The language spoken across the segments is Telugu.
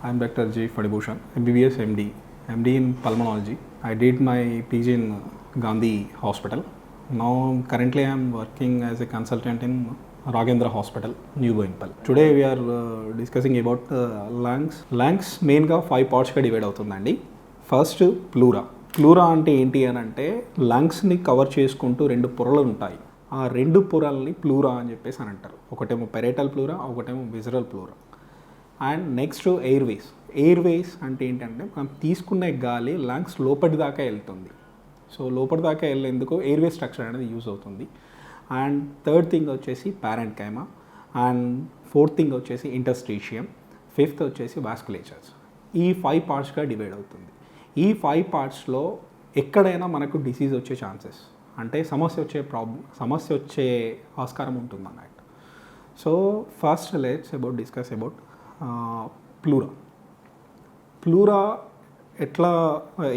I'm Dr. J. Fadibhushan, MBBS MD, MD in Pulmonology. I did my PG in Gandhi Hospital. Now, currently, I'm working as a consultant in Raghendra Hospital, New Boinpal. Today, we are discussing about lungs. Lungs main గా 5 parts గా డివైడ్ అవుతుందండి. First pleura. ప్లూరా అంటే ఏంటి అని అంటే లంగ్స్ని కవర్ చేసుకుంటూ 2 పొరలు ఉంటాయి. ఆ 2 పొరల్ని ప్లూరా అని చెప్పేసి అని అంటారు. ఒకటేమో పెరేటల్ ప్లూరా, ఒకటేమో visceral pleura. And next Airways. Airways అంటే ఏంటంటే మనం తీసుకునే గాలి లంగ్స్ లోపటి దాకా వెళ్తుంది. సో లోపటి దాకా వెళ్ళేందుకు ఎయిర్వేస్ స్ట్రక్చర్ అనేది యూజ్ అవుతుంది. అండ్ థర్డ్ థింగ్ వచ్చేసి పారెంకైమా. అండ్ ఫోర్త్ థింగ్ వచ్చేసి ఇంటర్స్టీషియం. ఫిఫ్త్ వచ్చేసి వాస్కులేచర్స్. ఈ 5 పార్ట్స్గా డివైడ్ అవుతుంది. ఈ 5 పార్ట్స్లో ఎక్కడైనా మనకు డిసీజ్ వచ్చే ఛాన్సెస్ అంటే సమస్య వచ్చే ఆస్కారం ఉంటుంది అన్నట్టు. So first let's discuss about pleura. Pleura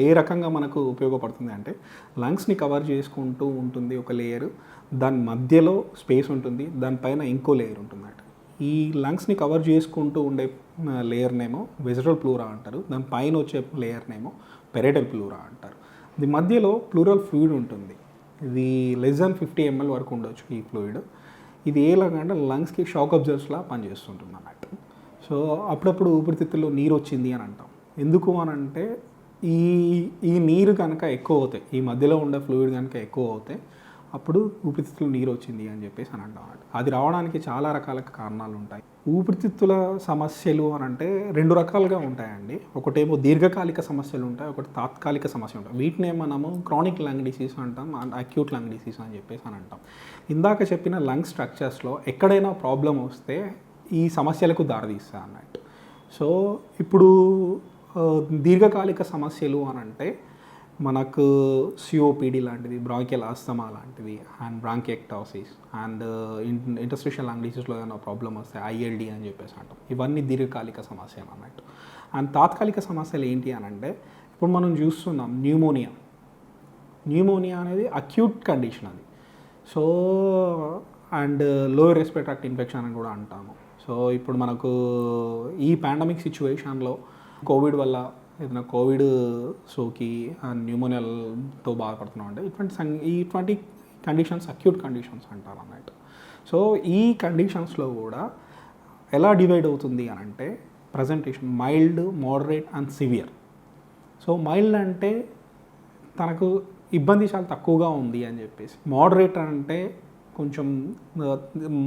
ఏ రకంగా మనకు ఉపయోగపడుతుంది అంటే లంగ్స్ని కవర్ చేసుకుంటూ ఉంటుంది ఒక లేయర్, దాని మధ్యలో స్పేస్ ఉంటుంది, దానిపైన ఇంకో లేయర్ ఉంటుందన్నమాట. ఈ లంగ్స్ని కవర్ చేసుకుంటూ ఉండే లేయర్నేమో విజరల్ ప్లూరా అంటారు, దాని పైన వచ్చే లేయర్నేమో పెరేటల్ ప్లూరా అంటారు. ఇది మధ్యలో ప్లూరల్ ఫ్లూయిడ్ ఉంటుంది. ఇది లెస్ దాన్ 50 ml వరకు ఉండొచ్చు ఈ ఫ్లూయిడ్. ఇది ఏలాగంటే లంగ్స్కి షాక్ అబ్జర్వర్స్లా పనిచేస్తుంటుంది అన్నట్టు. సో అప్పుడప్పుడు ఊపిరితిత్తుల్లో నీరు వచ్చింది అని అంటాం. ఎందుకు అని అంటే ఈ నీరు కనుక ఎక్కువ అవుతాయి, ఈ మధ్యలో ఉండే ఫ్లూయిడ్ కనుక ఎక్కువ అవుతాయి, అప్పుడు ఊపిరితిత్తులు నీరు వచ్చింది అని చెప్పేసి అని అంటాం. అది రావడానికి చాలా రకాల కారణాలు ఉంటాయి. ఊపిరితిత్తుల సమస్యలు అని అంటే 2 రకాలుగా ఉంటాయండి. ఒకటేమో దీర్ఘకాలిక సమస్యలు ఉంటాయి, ఒకటి తాత్కాలిక సమస్యలు ఉంటాయి. వీటినే మనము క్రానిక్ లంగ్ డిసీజ్ అంటాం, అక్యూట్ లంగ్ డిసీజ్ అని చెప్పేసి అని అంటాం. ఇందాక చెప్పిన లంగ్ స్ట్రక్చర్స్లో ఎక్కడైనా ప్రాబ్లం వస్తే ఈ సమస్యలకు దారితీస్తాయి అన్నట్టు. సో ఇప్పుడు దీర్ఘకాలిక సమస్యలు అని అంటే మనకు సిఓపిడి లాంటిది, బ్రాంకియల్ ఆస్తమా లాంటివి, అండ్ బ్రాంకియెక్టాసిస్, అండ్ ఇంటర్స్టిషియల్ లంగ్ డిసీజ్లో ఏమైనా ప్రాబ్లం వస్తే ఐఎల్డి అని చెప్పేసి అంటాం. ఇవన్నీ దీర్ఘకాలిక సమస్యలు అన్నట్టు. అండ్ తాత్కాలిక సమస్యలు ఏంటి అని అంటే ఇప్పుడు మనం చూస్తున్నాం న్యూమోనియా అనేది అక్యూట్ కండిషన్ అది. So and lower respiratory tract infection అని కూడా అంటాము. సో ఇప్పుడు మనకు ఈ పాండమిక్ సిచ్యువేషన్లో కోవిడ్ వల్ల ఏదైనా కోవిడ్ సోకి న్యూమోనియాతో బాధపడుతున్నాం అంటే ఇటువంటి కండిషన్స్ అక్యూట్ కండిషన్స్ అంటారు అన్నట్టు. సో ఈ కండిషన్స్లో కూడా ఎలా డివైడ్ అవుతుంది అని అంటే presentation mild, moderate and severe. So mild అంటే తనకు ఇబ్బంది చాలా తక్కువగా ఉంది అని చెప్పేసి, మోడరేట్ అంటే కొంచెం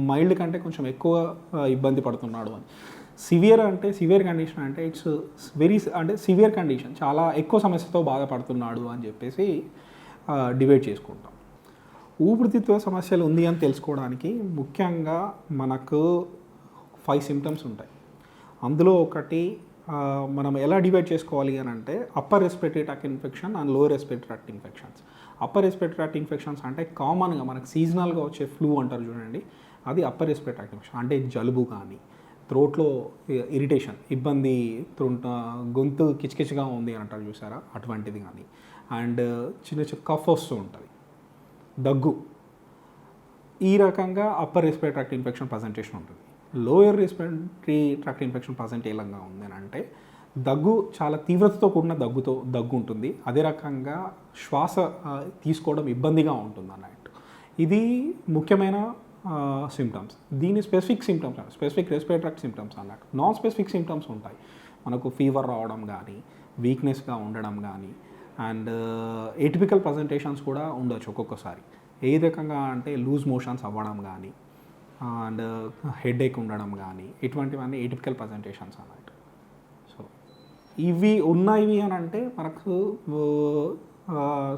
మైల్డ్ కంటే కొంచెం ఎక్కువ ఇబ్బంది పడుతున్నాడు అని, సివియర్ కండిషన్ అంటే ఇట్స్ సివియర్ కండిషన్, చాలా ఎక్కువ సమస్యతో బాధపడుతున్నాడు అని చెప్పేసి డివైడ్ చేసుకుంటాం. ఊపిరితిత్తుల సమస్యలు ఉంది అని తెలుసుకోవడానికి ముఖ్యంగా మనకు 5 సిమ్టమ్స్ ఉంటాయి. అందులో ఒకటి మనం ఎలా డివైడ్ చేసుకోవాలి అని అంటే upper respiratory tract infection and lower respiratory tract infections. Upper respiratory tract infections అంటే కామన్గా మనకు సీజనల్గా వచ్చే ఫ్లూ అంటారు చూడండి, అది అప్పర్ రెస్పిరేటరీ ట్రాక్ట్ ఇన్ఫెక్షన్. అంటే జలుబు కానీ, థ్రోట్లో ఇరిటేషన్, ఇబ్బంది, గొంతు కిచకిచగా ఉంది అని అంటారు చూసారా, అటువంటిది కానీ. అండ్ చిన్న కఫ్ వస్తూ ఉంటుంది, దగ్గు. ఈ రకంగా upper respiratory tract infection presentation ఉంటుంది. Lower respiratory tract infection present ఏ విధంగా ఉంది అని అంటే దగ్గు, చాలా తీవ్రతతో కూడిన దగ్గు ఉంటుంది. అదే రకంగా శ్వాస తీసుకోవడం ఇబ్బందిగా ఉంటుంది అన్నట్టు. ఇది ముఖ్యమైన సిమ్టమ్స్. దీని స్పెసిఫిక్ సిమ్టమ్స్ అంటే స్పెసిఫిక్ రెస్పిరేటరీ ట్రాక్ట్ సిమ్టమ్స్ అన్నట్టు. నాన్ స్పెసిఫిక్ సిమ్టమ్స్ ఉంటాయి. మనకు ఫీవర్ రావడం కానీ, వీక్నెస్గా ఉండడం కానీ, అండ్ ఎటిపికల్ ప్రజెంటేషన్స్ కూడా ఉండొచ్చు ఒక్కొక్కసారి. ఏ రకంగా అంటే లూజ్ మోషన్స్ అవ్వడం కానీ, అండ్ హెడేక్ ఉండడం కానీ, ఇటువంటివన్నీ ఎటిపికల్ ప్రజెంటేషన్స్ అన్నట్టు. సో ఇవి ఉన్నాయి అని అంటే మనకు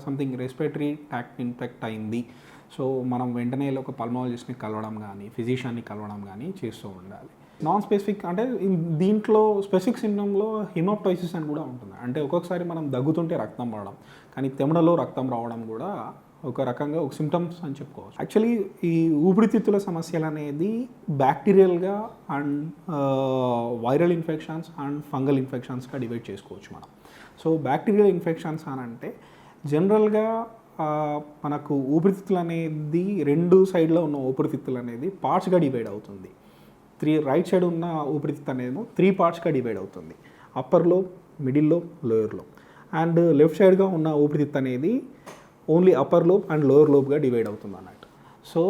సంథింగ్ రెస్పిరేటరీ ట్రాక్ట్ ఇన్ఫెక్ట్ అయింది. సో మనం వెంటనే ఒక పల్మాలజిస్ట్ని కలవడం కానీ, ఫిజిషియన్ని కలవడం కానీ చేస్తూ ఉండాలి. నాన్ స్పెసిఫిక్ అంటే దీంట్లో స్పెసిఫిక్ సిమ్టమ్లో హిమోప్టైసిస్ అని కూడా ఉంటుంది. అంటే ఒక్కొక్కసారి మనం దగ్గుతుంటే రక్తం పడడం, కానీ తెమడలో రక్తం రావడం కూడా ఒక రకంగా ఒక సిమ్టమ్స్ అని చెప్పుకోవచ్చు. యాక్చువల్లీ ఈ ఊపిరితిత్తుల సమస్యలు అనేది బ్యాక్టీరియల్గా and viral infections and fungal ఇన్ఫెక్షన్స్గా డివైడ్ చేసుకోవచ్చు మనం. సో బ్యాక్టీరియల్ ఇన్ఫెక్షన్స్ అని అంటే జనరల్గా మనకు ఊపిరితిత్తులు అనేది 2 సైడ్లో ఉన్న ఊపిరితిత్తులు అనేది పార్ట్స్గా డివైడ్ అవుతుంది. రైట్ సైడ్ ఉన్న ఊపిరితిత్తు అనేది 3 పార్ట్స్గా డివైడ్ అవుతుంది. Upper lobe, middle lobe, lower lobe. And left సైడ్గా ఉన్న ఊపిరితిత్తు అనేది only upper lobe and lower లోబ్గా డివైడ్ అవుతుంది అన్నట్టు. సో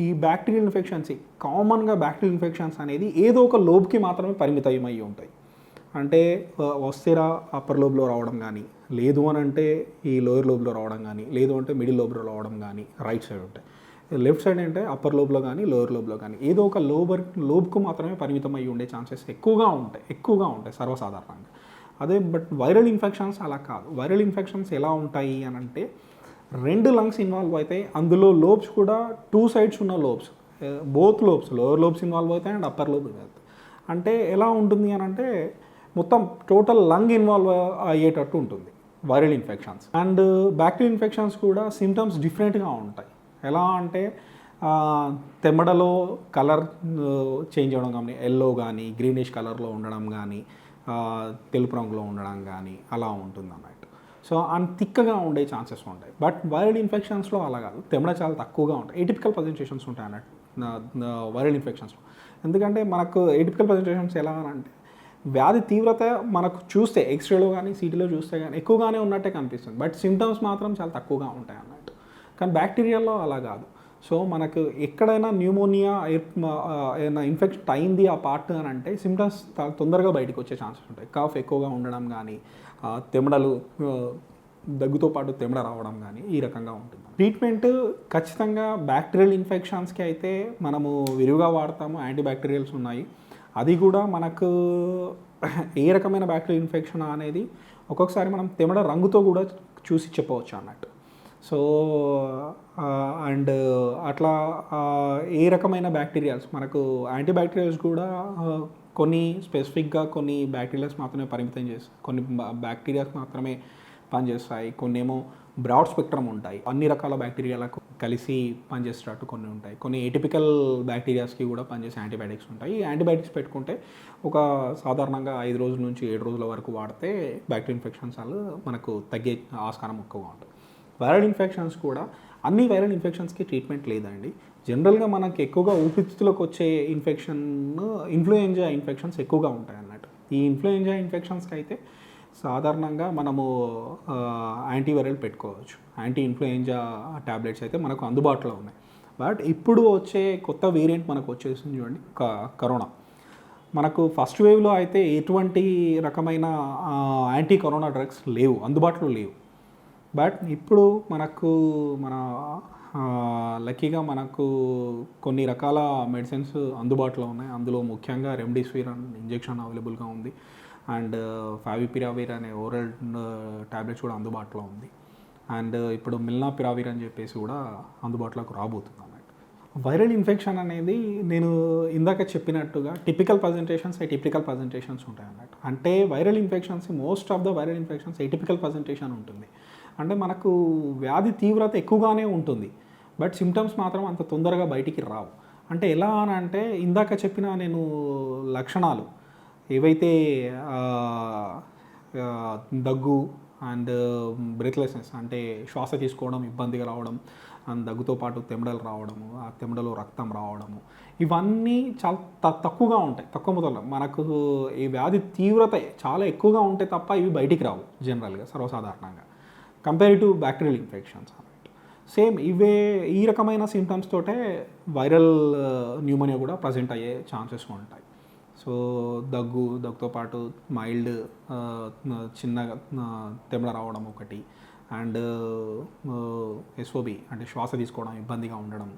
ఈ బ్యాక్టీరియల్ ఇన్ఫెక్షన్స్, కామన్గా బ్యాక్టీరియల్ ఇన్ఫెక్షన్స్ అనేది ఏదో ఒక లోబ్కి మాత్రమే పరిమితమై ఉంటాయి. అంటే వస్తేరా అప్పర్ లోబ్లో రావడం కానీ, లేదు అని అంటే ఈ లోయర్ లోబ్లో రావడం కానీ, లేదు అంటే మిడిల్ లోబ్లో రావడం కానీ రైట్ సైడ్ ఉంటాయి. లెఫ్ట్ సైడ్ అంటే అప్పర్ లోబ్లో కానీ లోయర్ లోబ్లో కానీ ఏదో ఒక లోబ్కు మాత్రమే పరిమితం అయ్యి ఉండే ఛాన్సెస్ ఎక్కువగా ఉంటాయి సర్వసాధారణంగా. అదే బట్ వైరల్ ఇన్ఫెక్షన్స్ అలా కాదు. వైరల్ ఇన్ఫెక్షన్స్ ఎలా ఉంటాయి అని అంటే 2 లంగ్స్ ఇన్వాల్వ్ అవుతాయి. అందులో లోబ్స్ కూడా 2 సైడ్స్ ఉన్న lobes, both lobes, lower lobes involve అవుతాయి అండ్ అప్పర్ లోబ్ ఇన్వాల్వ్ అవుతాయి. అంటే ఎలా ఉంటుంది అని అంటే మొత్తం టోటల్ లంగ్ ఇన్వాల్వ్ అయ్యేటట్టు ఉంటుంది viral infections. And bacterial infections కూడా సిమ్టమ్స్ డిఫరెంట్గా ఉంటాయి. ఎలా అంటే తెమ్మడలో కలర్ చేంజ్ అవ్వడం కానీ, ఎల్లో కానీ గ్రీనిష్ కలర్లో ఉండడం కానీ, తెలుపు రంగులో ఉండడం కానీ అలా ఉంటుంది అన్నట్టు. సో అండ్ థిక్గా ఉండే ఛాన్సెస్ ఉంటాయి. బట్ వైరల్ ఇన్ఫెక్షన్స్లో అలా కాదు, తెమ్మడ చాలా తక్కువగా ఉంటాయి. ఎటిపికల్ ప్రజెంటేషన్స్ ఉంటాయి అన్నట్టు వైరల్ ఇన్ఫెక్షన్స్లో. ఎందుకంటే మనకు ఎటిపికల్ ప్రజెంటేషన్స్ ఎలా అంటే వ్యాధి తీవ్రత మనకు చూస్తే ఎక్స్రేలో కానీ సిటీలో చూస్తే కానీ ఎక్కువగానే ఉన్నట్టే కనిపిస్తుంది, బట్ సిమ్టమ్స్ మాత్రం చాలా తక్కువగా ఉంటాయి అన్నట్టు. కానీ బ్యాక్టీరియాలో అలా కాదు. సో మనకు ఎక్కడైనా న్యూమోనియా ఏదైనా ఇన్ఫెక్షన్ అయింది ఆ పార్ట్ అని అంటే సిమ్టమ్స్ తొందరగా బయటకు వచ్చే ఛాన్సెస్ ఉంటాయి. కాఫ్ ఎక్కువగా ఉండడం కానీ, తెమ్మడలు, దగ్గుతో పాటు తెమ్మడ రావడం కానీ ఈ రకంగా ఉంటుంది. ట్రీట్మెంట్ ఖచ్చితంగా బ్యాక్టీరియల్ ఇన్ఫెక్షన్స్కి అయితే మనము విరివిగా వాడతాము. యాంటీబ్యాక్టీరియల్స్ ఉన్నాయి. అది కూడా మనకు ఏ రకమైన బ్యాక్టీరియల్ ఇన్ఫెక్షన్ అనేది ఒక్కొక్కసారి మనం తెమ్మడ రంగుతో కూడా చూసి చెప్పవచ్చు అన్నట్టు. సో అండ్ అట్లా ఏ రకమైన బ్యాక్టీరియాస్ మనకు యాంటీబ్యాక్టీరియల్స్ కూడా కొన్ని స్పెసిఫిక్గా కొన్ని బ్యాక్టీరియాస్ మాత్రమే పరిమితం చేస్తాయి, కొన్ని బ్యాక్టీరియాస్ మాత్రమే పనిచేస్తాయి, కొన్ని ఏమో బ్రాడ్ స్పెక్ట్రమ్ ఉంటాయి, అన్ని రకాల బ్యాక్టీరియాలకు కలిసి పనిచేసేటట్టు కొన్ని ఉంటాయి. కొన్ని ఎటిపికల్ బ్యాక్టీరియాస్కి కూడా పనిచేసే యాంటీబయాటిక్స్ ఉంటాయి. ఈ యాంటీబయాటిక్స్ పెట్టుకుంటే ఒక సాధారణంగా 5 రోజుల నుంచి 7 రోజుల వరకు వాడితే బ్యాక్టీరియల్ ఇన్ఫెక్షన్స్ మనకు తగ్గే ఆస్కారం ఎక్కువగా ఉంటుంది. వైరల్ ఇన్ఫెక్షన్స్ కూడా అన్ని వైరల్ ఇన్ఫెక్షన్స్కి ట్రీట్మెంట్ లేదండి. జనరల్గా మనకి ఎక్కువగా ఊపిరితిత్తులకు వచ్చే ఇన్ఫెక్షన్ ఇన్ఫ్లుయెంజా ఇన్ఫెక్షన్స్ ఎక్కువగా ఉంటాయి అన్నట్టు. ఈ ఇన్ఫ్లుయెంజా ఇన్ఫెక్షన్స్కి అయితే సాధారణంగా మనము యాంటీవైరల్ పెట్టుకోవచ్చు. యాంటీ ఇన్ఫ్లుయెంజా ట్యాబ్లెట్స్ అయితే మనకు అందుబాటులో ఉన్నాయి. బట్ ఇప్పుడు వచ్చే కొత్త వేరియంట్ మనకు వచ్చేసింది చూడండి, కరోనా. మనకు ఫస్ట్ వేవ్లో అయితే ఎటువంటి రకమైన యాంటీ కరోనా డ్రగ్స్ లేవు, అందుబాటులో లేవు. బట్ ఇప్పుడు మన లక్కీగా మనకు కొన్ని రకాల మెడిసిన్స్ అందుబాటులో ఉన్నాయి. అందులో ముఖ్యంగా రెమ్డెసివిర్ ఇంజెక్షన్ అవైలబుల్గా ఉంది. అండ్ ఫావిపిరావిర్ అనే ఓరల్ ట్యాబ్లెట్స్ కూడా అందుబాటులో ఉంది. అండ్ ఇప్పుడు మిల్నాపిరావిర్ అని చెప్పేసి కూడా అందుబాటులోకి రాబోతుంది అన్నట్టు. వైరల్ ఇన్ఫెక్షన్ అనేది నేను ఇందాక చెప్పినట్టుగా టిపికల్ ప్రజెంటేషన్స్, ఎటిపికల్ ప్రజెంటేషన్స్ ఉంటాయి అన్నట్టు. అంటే viral infections most of the viral infections atypical presentation ఉంటుంది. అంటే మనకు వ్యాధి తీవ్రత ఎక్కువగానే ఉంటుంది, బట్ సిమ్టమ్స్ మాత్రం అంత తొందరగా బయటికి రావు. అంటే ఎలా అని అంటే ఇందాక చెప్పిన నేను లక్షణాలు ఏవైతే దగ్గు అండ్ బ్రెత్లెస్నెస్ అంటే శ్వాస తీసుకోవడం ఇబ్బందిగా రావడం, అండ్ దగ్గుతో పాటు తెమ్మడలు రావడము, ఆ తెమ్మడలో రక్తం రావడము, ఇవన్నీ చాలా తక్కువగా ఉంటాయి, తక్కువ మొదలు. మనకు ఈ వ్యాధి తీవ్రత చాలా ఎక్కువగా ఉంటే తప్ప ఇవి బయటికి రావు జనరల్గా సర్వసాధారణంగా కంపేర్ టు బ్యాక్టీరియల్ ఇన్ఫెక్షన్స్ అన్నట్టు. సేమ్ ఈ రకమైన సిమ్టమ్స్ తోటే వైరల్ న్యూమోనియా కూడా ప్రజెంట్ అయ్యే ఛాన్సెస్ ఉంటాయి. సో దగ్గుతో పాటు మైల్డ్ చిన్నగా తెమ్మడ రావడం ఒకటి, అండ్ ఎస్ఓబి అంటే శ్వాస తీసుకోవడం ఇబ్బందిగా ఉండడం,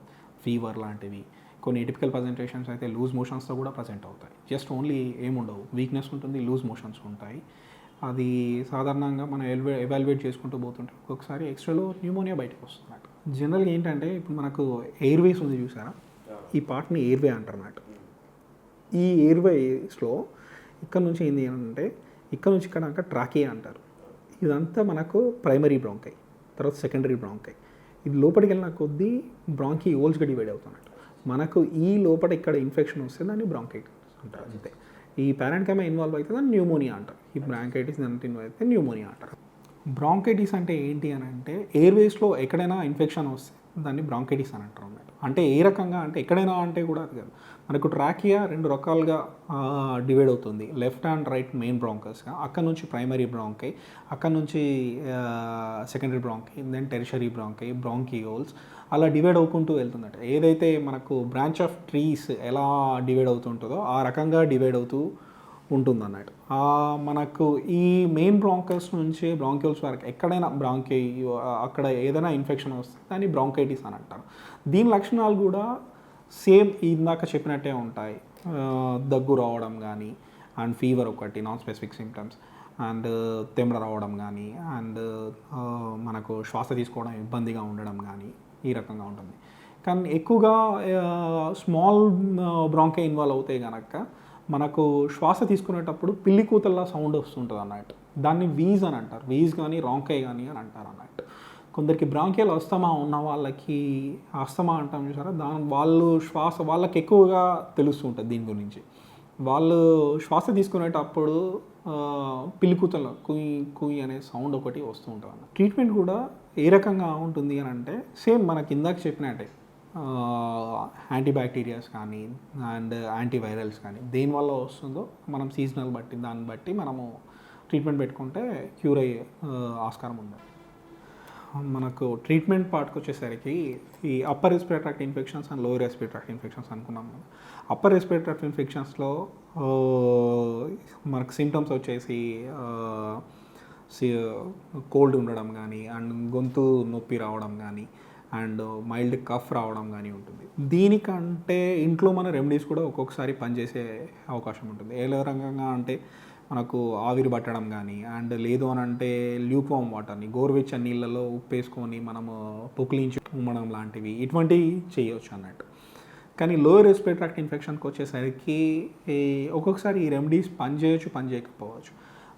ఫీవర్ లాంటివి. కొన్ని ఎటిపికల్ ప్రజెంటేషన్స్ అయితే లూజ్ మోషన్స్తో కూడా ప్రజెంట్ అవుతాయి. జస్ట్ ఓన్లీ ఏముండవు, వీక్నెస్ ఉంటుంది, లూజ్ మోషన్స్ ఉంటాయి. అది సాధారణంగా మనం ఎవాల్యుయేట్ చేసుకుంటూ పోతుంటే ఒక్కొక్కసారి ఎక్స్ట్రాలో న్యూమోనియా బయటకు వస్తుంది. జనరల్గా ఏంటంటే ఇప్పుడు మనకు ఎయిర్వేస్ ఉంది చూసారా, ఈ పార్ట్ని ఎయిర్వే అంటారు అన్నమాట. ఈ ఎయిర్వేస్లో ఇక్కడ నుంచి ఏంది అంటే ఇక్కడ నుంచి ఇక్కడ దాకా ట్రాకియా అంటారు. ఇదంతా మనకు ప్రైమరీ బ్రాంకై, తర్వాత సెకండరీ బ్రాంకై. ఇది లోపలికి వెళ్ళిన కొద్దీ బ్రాంకీ ఓల్స్గా డివైడ్ అవుతున్నట్టు. మనకు ఈ లోపల ఇక్కడ ఇన్ఫెక్షన్ వస్తే దాన్ని బ్రాంకైటిస్ అంటారు అంతే. ఈ పారెంట్కైమా ఇన్వాల్వ్ అయితే దాన్ని న్యూమోనియా అంటారు. ఈ బ్రాంకైటిస్ దాంట్లో ఇన్వాల్వ్ అయితే న్యూమోనియా అంటారు. బ్రాంకైటిస్ అంటే ఏంటి అని అంటే ఎయిర్వేస్లో ఎక్కడైనా ఇన్ఫెక్షన్ వస్తే దాన్ని బ్రాంకైటిస్ అని అంటారు అన్నమాట. అంటే ఏ రకంగా అంటే ఎక్కడైనా అంటే కూడా అది కాదు. మనకు ట్రాకియా 2 రకాలుగా డివైడ్ అవుతుంది. లెఫ్ట్ అండ్ రైట్ మెయిన్ బ్రాంకస్గా. అక్కడ నుంచి ప్రైమరీ బ్రాంకై, అక్కడ నుంచి secondary bronchi, then tertiary bronchi, bronchioles అలా డివైడ్ అవుకుంటూ వెళ్తుందట. ఏదైతే మనకు బ్రాంచ్ ఆఫ్ ట్రీస్ ఎలా డివైడ్ అవుతుంటుందో ఆ రకంగా డివైడ్ అవుతూ ఉంటుందన్నట్టు. మనకు ఈ మెయిన్ బ్రాంకస్ నుంచి బ్రాంక్యూల్స్ వరకు ఎక్కడైనా అక్కడ ఏదైనా ఇన్ఫెక్షన్ వస్తే దాన్ని బ్రాంకైటిస్ అని అంటారు. దీని లక్షణాలు కూడా సేమ్ ఇందాక చెప్పినట్టే ఉంటాయి. దగ్గు రావడం కానీ, అండ్ ఫీవర్ ఒకటి నాన్ స్పెసిఫిక్ సిమ్టమ్స్, అండ్ తెమ్ర రావడం కానీ, అండ్ మనకు శ్వాస తీసుకోవడం ఇబ్బందిగా ఉండడం కానీ ఈ రకంగా ఉంటుంది. కానీ ఎక్కువగా స్మాల్ బ్రాంకై ఇన్వాల్వ్ అవుతాయి కనుక మనకు శ్వాస తీసుకునేటప్పుడు పిల్లి కూతల్లా సౌండ్ వస్తుంటుంది అన్నట్టు. దాన్ని వీజ్ అని అంటారు. వీజ్ కానీ రాంకై కానీ అని అంటారు అన్నట్టు. కొందరికి బ్రాంకియల్ అస్తమా ఉన్న వాళ్ళకి అస్తమా అంటాం చూసారా, వాళ్ళకి ఎక్కువగా తెలుస్తుంటుంది దీని గురించి. వాళ్ళు శ్వాస తీసుకునేటప్పుడు పిల్లి కూతల కుయ్ కుయ్ అనే సౌండ్ ఒకటి వస్తూ ఉంటుంది అన్న. ట్రీట్మెంట్ కూడా ఏ రకంగా ఉంటుంది అని అంటే సేమ్ మనకి ఇందాక చెప్పినట్టే యాంటీబ్యాక్టీరియాస్ కానీ అండ్ యాంటీవైరల్స్ కానీ దేనివల్ల వస్తుందో మనం సీజనల్ బట్టి దాన్ని బట్టి మనము ట్రీట్మెంట్ పెట్టుకుంటే క్యూర్ అయ్యే ఆస్కారం ఉంది. మనకు ట్రీట్మెంట్ పార్ట్కి వచ్చేసరికి ఈ upper respiratory tract infections and lower respiratory tract infections అనుకున్నాం. అప్పర్ రెస్పిరేటరీ ట్రాక్ట్ ఇన్ఫెక్షన్స్లో మనకు సిమ్టమ్స్ వచ్చేసి కోల్డ్ ఉండడం కానీ, అండ్ గొంతు నొప్పి రావడం కానీ, అండ్ మైల్డ్ కఫ్ రావడం కానీ ఉంటుంది. దీనికంటే ఇంట్లో మన రెమెడీస్ కూడా ఒక్కొక్కసారి పనిచేసే అవకాశం ఉంటుంది. ఏ రకంగా అంటే మనకు ఆవిరి పట్టడం కానీ, అండ్ లేదు అని అంటే ల్యూక్వామ్ వాటర్ని గోరువెచ్చని నీళ్ళలో ఉప్పు వేసుకొని మనము పుక్లించి ఉమ్మడం లాంటివి ఇటువంటివి చేయవచ్చు అన్నట్టు. కానీ లోయర్ రెస్పిరేటరీ ట్రాక్ట్ ఇన్ఫెక్షన్కి వచ్చేసరికి ఒక్కొక్కసారి ఈ రెమెడీస్ పనిచేయచ్చు, పనిచేయకపోవచ్చు.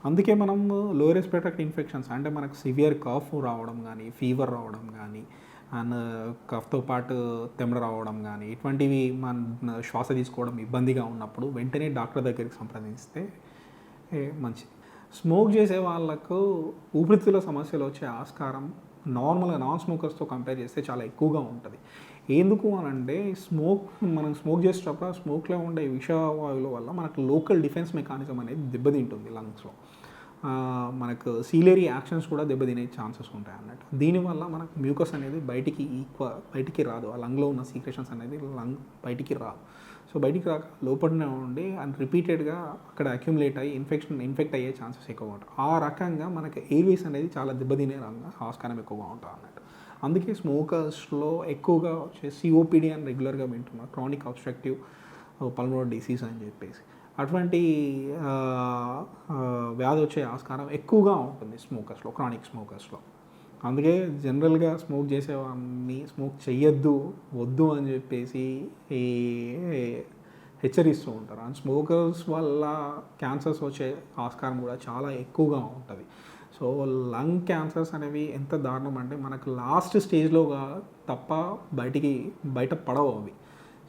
అందుకే మనం లోయర్ రెస్పిరేటరీ ట్రాక్ట్ ఇన్ఫెక్షన్స్ అంటే మనకు సివియర్ కాఫ్ రావడం కానీ, ఫీవర్ రావడం కానీ, అండ్ కఫ్తో పాటు తెమ్మ రావడం కానీ ఇటువంటివి మన శ్వాస తీసుకోవడం ఇబ్బందిగా ఉన్నప్పుడు వెంటనే డాక్టర్ దగ్గరికి సంప్రదిస్తే మంచిది. స్మోక్ చేసే వాళ్ళకు ఊపిరితిత్తుల సమస్యలు వచ్చే ఆస్కారం నార్మల్గా నాన్ స్మోకర్స్తో కంపేర్ చేస్తే చాలా ఎక్కువగా ఉంటుంది. ఎందుకు అని అంటే మనం స్మోక్ చేసేటప్పుడు ఆ స్మోక్లో ఉండే విషవాయువుల వల్ల మనకు లోకల్ డిఫెన్స్ మెకానిజం అనేది దెబ్బతింటుంది లంగ్స్లో. మనకు సీలేరీ యాక్షన్స్ కూడా దెబ్బతినే ఛాన్సెస్ ఉంటాయి అన్నట్టు. దీనివల్ల మనకు మ్యూకస్ అనేది బయటికి రాదు. ఆ లంగ్లో ఉన్న సీక్రెషన్స్ అనేది బయటికి రాదు. సో బయటికి రాక లోపలనే ఉండి అండ్ రిపీటెడ్గా అక్కడ అక్యుములేట్ అయ్యి ఇన్ఫెక్ట్ అయ్యే ఛాన్సెస్ ఎక్కువగా ఉంటాయి. ఆ రకంగా మనకి ఎయిర్వేస్ అనేది చాలా దెబ్బతినే ఆస్కారం ఎక్కువగా ఉంటుంది అన్నట్టు. అందుకే స్మోకర్స్లో ఎక్కువగా వచ్చే సిఓపిడి అని రెగ్యులర్గా వింటున్నారు, క్రానిక్ అబ్స్ట్రక్టివ్ పల్మోనరీ డిసీజ్ అని చెప్పేసి. అటువంటి వ్యాధి వచ్చే ఆస్కారం ఎక్కువగా ఉంటుంది స్మోకర్స్లో, క్రానిక్ స్మోకర్స్లో. అందుకే జనరల్గా స్మోక్ చేసేవాడిని స్మోక్ చెయ్యొద్దు, వద్దు అని చెప్పేసి హెచ్చరిస్తూ ఉంటారు. అండ్ స్మోకర్స్ వల్ల క్యాన్సర్స్ వచ్చే ఆస్కారం కూడా చాలా ఎక్కువగా ఉంటుంది. సో లంగ్ క్యాన్సర్స్ అనేవి ఎంత దారుణం అంటే మనకు లాస్ట్ స్టేజ్లో తప్ప బయట పడవు అవి.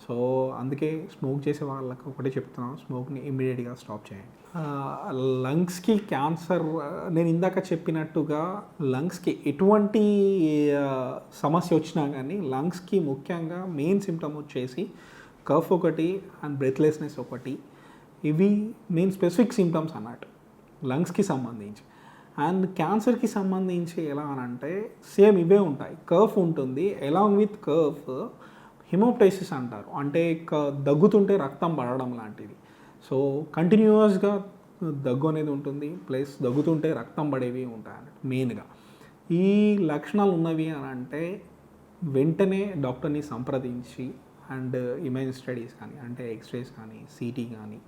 సో అందుకే స్మోక్ చేసే వాళ్ళకి ఒకటే చెప్తున్నాను, స్మోక్ని ఇమ్మీడియట్గా స్టాప్ చేయండి. లంగ్స్కి క్యాన్సర్ నేను ఇందాక చెప్పినట్టుగా లంగ్స్కి ఎటువంటి సమస్య వచ్చినా కానీ లంగ్స్కి ముఖ్యంగా మెయిన్ సిమ్టమ్ వచ్చేసి కఫ్ ఒకటి అండ్ బ్రెత్లెస్నెస్ ఒకటి. ఇవి మెయిన్ స్పెసిఫిక్ సిమ్టమ్స్ అన్నట్టు లంగ్స్కి సంబంధించి. అండ్ క్యాన్సర్కి సంబంధించి ఎలా అని అంటే సేమ్ ఇవే ఉంటాయి. కఫ్ ఉంటుంది, అలాంగ్ విత్ కఫ్ హిమోప్టైసిస్ అంటారు, అంటే దగ్గుతుంటే రక్తం పడడం లాంటిది. సో కంటిన్యూస్గా దగ్గు అనేది ఉంటుంది, ప్లస్ దగ్గుతుంటే రక్తం పడేవి ఉంటాయి అన్నట్టు మెయిన్గా. ఈ లక్షణాలు ఉన్నవి అని అంటే వెంటనే డాక్టర్ని సంప్రదించి అండ్ ఇమేజ్ స్టడీస్ కానీ అంటే ఎక్స్రేస్ కానీ సిటీ కానీ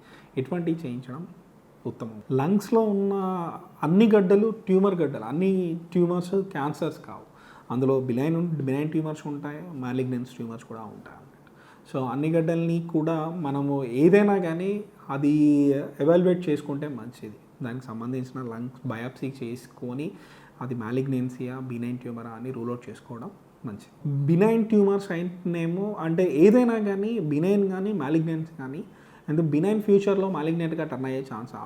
ఇటువంటివి చేయించడం ఉత్తమం. లంగ్స్లో ఉన్న అన్ని గడ్డలు అన్ని ట్యూమర్స్ క్యాన్సర్స్ కావు. అందులో బినైన్ ట్యూమర్స్ ఉంటాయి, మాలిగ్నెన్స్ ట్యూమర్స్ కూడా ఉంటాయి అన్నమాట. సో అన్ని గడ్డల్ని కూడా మనము ఏదైనా కానీ అది ఎవాల్యుయేట్ చేసుకుంటే మంచిది. దానికి సంబంధించిన లంగ్స్ బయాప్సీ చేసుకొని అది మాలిగ్నెన్సీయా బినైన్ ట్యూమరా అని రూల్ అవుట్ చేసుకోవడం మంచిది. బినైన్ ట్యూమర్స్ అయితేనేమో అంటే ఏదైనా కానీ బినైన్ కానీ మాలిగ్నెన్స్ కానీ అండ్ బినైన్ ఫ్యూచర్లో మాలిగ్నెంట్గా టర్న్ అయ్యే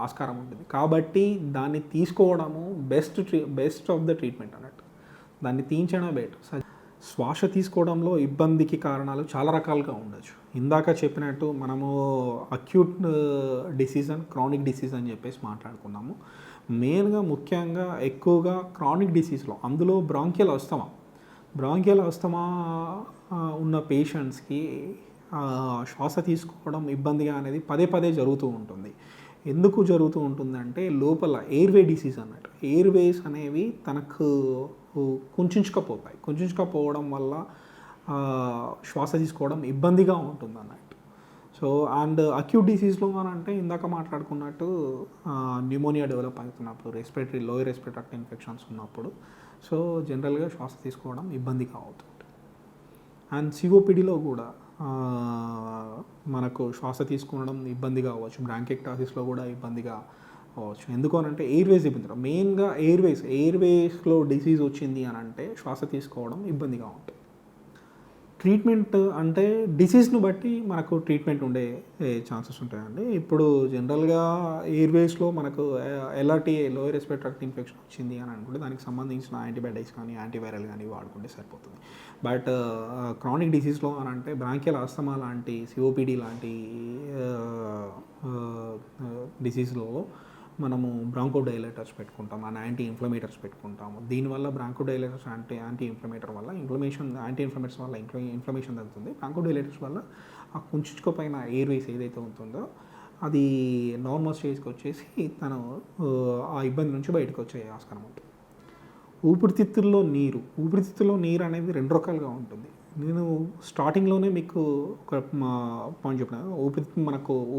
ఆస్కారం ఉంటుంది. కాబట్టి దాన్ని తీసుకోవడము బెస్ట్ ఆఫ్ ద ట్రీట్మెంట్ అన్నట్టు. దాన్ని తీయించడమే బెటర్. శ్వాస తీసుకోవడంలో ఇబ్బందికి కారణాలు చాలా రకాలుగా ఉండొచ్చు. ఇందాక చెప్పినట్టు మనము acute disease and chronic disease అని చెప్పేసి మాట్లాడుకున్నాము. మెయిన్గా ముఖ్యంగా ఎక్కువగా క్రానిక్ డిసీజ్లో, అందులో బ్రాంకియల్ అస్తమా ఉన్న పేషెంట్స్కి శ్వాస తీసుకోవడం ఇబ్బందిగా అనేది పదే జరుగుతూ ఉంటుంది. ఎందుకు జరుగుతూ ఉంటుందంటే లోపల ఎయిర్వే డిసీజ్ అన్నట్టు. ఎయిర్వేస్ అనేవి తనకు కుంచుకపోవడం వల్ల శ్వాస తీసుకోవడం ఇబ్బందిగా ఉంటుంది అన్నట్టు. సో అండ్ అక్యూట్ డిసీజ్లో అంటే ఇందాక మాట్లాడుకున్నట్టు న్యూమోనియా డెవలప్ అవుతున్నప్పుడు, లోయర్ రెస్పిరేటరీ ట్రాక్ట్ ఇన్ఫెక్షన్స్ ఉన్నప్పుడు సో జనరల్గా శ్వాస తీసుకోవడం ఇబ్బందిగా అవుతుంది. అండ్ సిఓపిడిలో కూడా మనకు శ్వాస తీసుకోవడం ఇబ్బందిగా అవ్వచ్చు. బ్రాంకెక్టాసిస్లో కూడా ఇబ్బందిగా అవ్వచ్చు. ఎందుకు అనంటే ఎయిర్వేస్ ఇబ్బంది. మెయిన్గా ఎయిర్వేస్లో డిసీజ్ వచ్చింది అని అంటే శ్వాస తీసుకోవడం ఇబ్బందిగా ఉంటుంది. ట్రీట్మెంట్ అంటే డిసీజ్ను బట్టి మనకు ట్రీట్మెంట్ ఉండే ఛాన్సెస్ ఉంటాయండి. ఇప్పుడు జనరల్గా ఎయిర్వేస్లో మనకు ఎల్ఆర్టీఏ, లోయర్ రెస్పిరేటరీ ట్రాక్ట్ ఇన్ఫెక్షన్ వచ్చింది అని అనుకుంటే దానికి సంబంధించిన యాంటీబయాటిక్స్ కానీ యాంటీవైరల్ కానీ వాడుకుంటే సరిపోతుంది. బట్ క్రానిక్ డిసీజ్లో అని అంటే బ్రాంకియల్ ఆస్తమా లాంటి, సిఓపిడి లాంటి డిసీజ్లో మనము బ్రాంకోడైలేటర్స్ పెట్టుకుంటాం అండ్ యాంటీ ఇన్ఫ్లమేటర్స్ పెట్టుకుంటాము. దీనివల్ల బ్రాంకోడైలేటర్స్ యాంటీ ఇన్ఫ్లమేటర్ వల్ల యాంటీ ఇన్ఫ్లమేటర్స్ వల్ల ఇన్ఫ్లమేషన్ తగ్గుతుంది. బ్రాంకోడైలేటర్స్ వల్ల ఆ కుంచుకుపోయిన ఎయిర్వేస్ ఏదైతే ఉంటుందో అది నార్మల్ స్టేజ్కి వచ్చేసి తను ఆ ఇబ్బంది నుంచి బయటకు వచ్చే ఆస్కారం ఉంటుంది. ఊపిరితిత్తుల్లో నీరు అనేది రెండు రకాలుగా ఉంటుంది. నేను స్టార్టింగ్లోనే మీకు ఒక పాయింట్ చెప్పాను.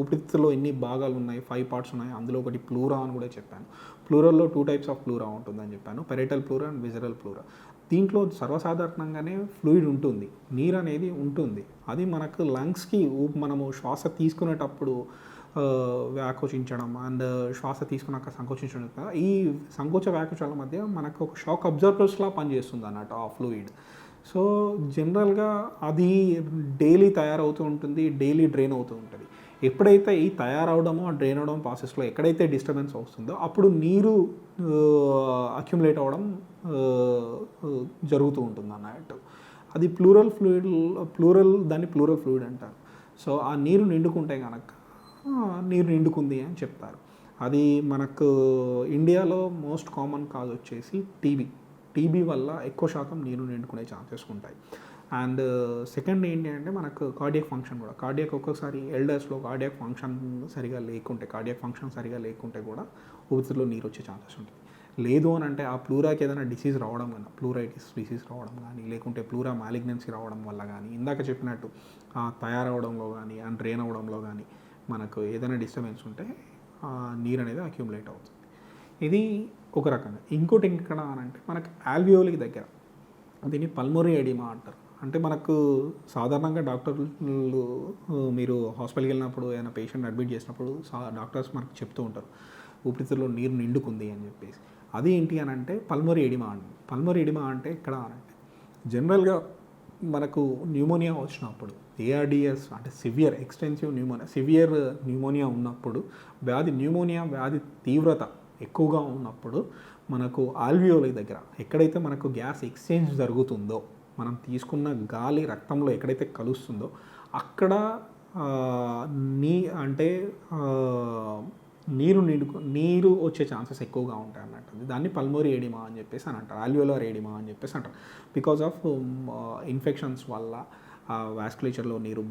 ఊపిరితిత్తులో ఎన్ని భాగాలు ఉన్నాయి, 5 పార్ట్స్ ఉన్నాయి. అందులో ఒకటి ప్లూరా అని కూడా చెప్పాను. ప్లూరల్లో 2 టైప్స్ ఆఫ్ ప్లూరా ఉంటుందని చెప్పాను, parietal pleura and visceral pleura. దీంట్లో సర్వసాధారణంగానే ఫ్లూయిడ్ ఉంటుంది, నీరు అనేది ఉంటుంది. అది మనకు లంగ్స్కి మనము శ్వాస తీసుకునేటప్పుడు వ్యాకోచించడం అండ్ శ్వాస తీసుకున్నాక సంకోచించడం, ఈ సంకోచ వ్యాకోచాల మధ్య మనకు ఒక షాక్ అబ్జర్వర్స్లా పనిచేస్తుంది అన్నట్టు ఆ ఫ్లూయిడ్. సో జనరల్గా అది డైలీ తయారవుతూ ఉంటుంది, డైలీ డ్రైన్ అవుతూ ఉంటుంది. ఎప్పుడైతే ఈ తయారవడమో ఆ డ్రైన్ అవడం ప్రాసెస్లో ఎక్కడైతే డిస్టర్బెన్స్ వస్తుందో అప్పుడు నీరు అక్యుములేట్ అవ్వడం జరుగుతూ ఉంటుంది అన్నట్టు. అది దాన్ని ప్లూరల్ ఫ్లూయిడ్ అంటారు. సో ఆ నీరు నిండుకుంటే కనుక నీరు నిండుకుంది అని చెప్తారు. అది మనకు ఇండియాలో మోస్ట్ కామన్ కాజ్ వచ్చేసి టీబీ వల్ల ఎక్కువ శాతం నీరు నిండుకునే ఛాన్సెస్ ఉంటాయి. అండ్ సెకండ్ ఏంటి అంటే మనకు కార్డియాక్ ఫంక్షన్ కూడా. ఒక్కొక్కసారి ఎల్డర్స్లో కార్డియాక్ ఫంక్షన్ సరిగా లేకుంటే కూడా ఊపిరితిత్తులో నీరు వచ్చే ఛాన్సెస్ ఉంటాయి. లేదు అని అంటే ఆ ప్లూరాకి ఏదైనా డిసీజ్ రావడం కానీ, ప్లూరైటిస్ డిసీజ్ రావడం కానీ, లేకుంటే ప్లూరా మాలిగ్నెన్సీ రావడం వల్ల కానీ, ఇందాక చెప్పినట్టు తయారవడంలో కానీ అండ్ డ్రైన్ అవ్వడంలో కానీ మనకు ఏదైనా డిస్టర్బెన్స్ ఉంటే నీరు అనేది అక్యుములేట్ అవుతుంది. ఇది ఒక రకంగా. ఇంకోటి ఎక్కడ అంటే మనకు ఆల్వియోలికి దగ్గర దీన్ని పల్మోనరీ ఎడిమా అంటారు. అంటే మనకు సాధారణంగా డాక్టర్లు మీరు హాస్పిటల్కి వెళ్ళినప్పుడు ఏదైనా పేషెంట్ అడ్మిట్ చేసినప్పుడు డాక్టర్స్ మనకు చెప్తూ ఉంటారు ఊపిరితిత్తులో నీరు నిండుకుంది అని చెప్పేసి. అది ఏంటి అని అంటే పల్మోనరీ ఎడిమా అంటే ఇక్కడ అంటే జనరల్గా మనకు న్యూమోనియా వచ్చినప్పుడు ఏఆర్డిఎస్ అంటే సివియర్ న్యూమోనియా ఉన్నప్పుడు న్యూమోనియా వ్యాధి తీవ్రత ఎక్కువగా ఉన్నప్పుడు మనకు ఆల్వియోలీ దగ్గర ఎక్కడైతే మనకు గ్యాస్ ఎక్స్చేంజ్ జరుగుతుందో, మనం తీసుకున్న గాలి రక్తంలో ఎక్కడైతే కలుస్తుందో అక్కడ నీరు వచ్చే ఛాన్సెస్ ఎక్కువగా ఉంటాయి అన్నట్టు. దాన్ని పల్మోనరీ ఎడిమా అని చెప్పేసి అని అంటారు, ఆల్వియోలర్ ఎడిమా అని చెప్పేసి అంటారు. బికాజ్ ఆఫ్ ఇన్ఫెక్షన్స్ వల్ల వాస్కులేచర్లో నీరు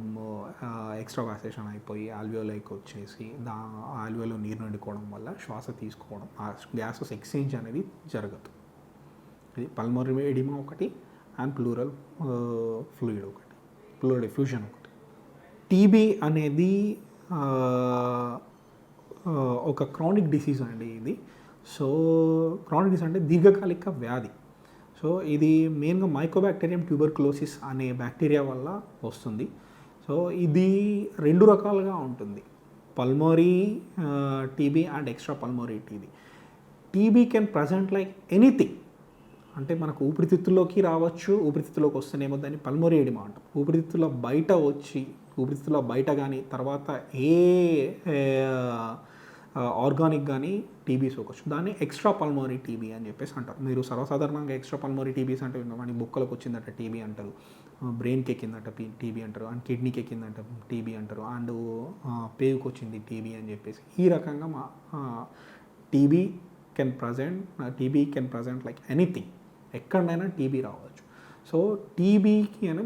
ఎక్స్ట్రా వాసేషన్ అయిపోయి ఆల్వియోలైకి వచ్చేసి ఆల్వియోలో నీరు నిండుకోవడం వల్ల శ్వాస తీసుకోవడం, ఆ గ్యాసెస్ ఎక్స్చేంజ్ అనేది జరగదు. ఇది పల్మోనరీ ఎడిమా ఒకటి అండ్ ప్లూరల్ ఫ్లూయిడ్ ఒకటి, ప్లూరల్ ఎఫ్యూజన్ ఒకటి. టీబీ అనేది ఒక క్రానిక్ డిసీజ్ అండి ఇది. సో క్రానిక్ డిసీజ్ అంటే దీర్ఘకాలిక వ్యాధి. సో ఇది మెయిన్గా మైకోబాక్టీరియం ట్యూబర్కులోసిస్ అనే బ్యాక్టీరియా వల్ల వస్తుంది. సో ఇది 2 రకాలుగా ఉంటుంది, pulmonary TB and extra pulmonary TB. TB can present like anything, అంటే మనకు ఊపిరితిత్తుల్లోకి రావచ్చు, ఊపిరితిత్తులోకి వస్తేనేమో దాన్ని పల్మోనరీ ఎడిమా అంటాం. ఊపిరితిత్తుల బయట వచ్చి ఊపిరితిత్తుల బయట కానీ తర్వాత ఏ ఆర్గానిక్ కానీ టీబీ సోకొచ్చు. దాన్ని ఎక్స్ట్రా పల్మోనరీ టీబీ అని చెప్పేసి అంటారు. మీరు సర్వసాధారణంగా ఎక్స్ట్రా పల్మోనరీ టీబీస్ అంటే విన్నామని బుక్కలకు వచ్చిందట టీబీ అంటారు, బ్రెయిన్కి ఎక్కిందట టీబీ అంటారు, అండ్ కిడ్నీకి ఎక్కిందట టీబీ అంటారు, అండ్ పేగుకి వచ్చింది టీబీ అని చెప్పేసి. ఈ రకంగా మా TB can present like anything, ఎక్కడైనా టీబీ రావచ్చు. సో టీబీకి అని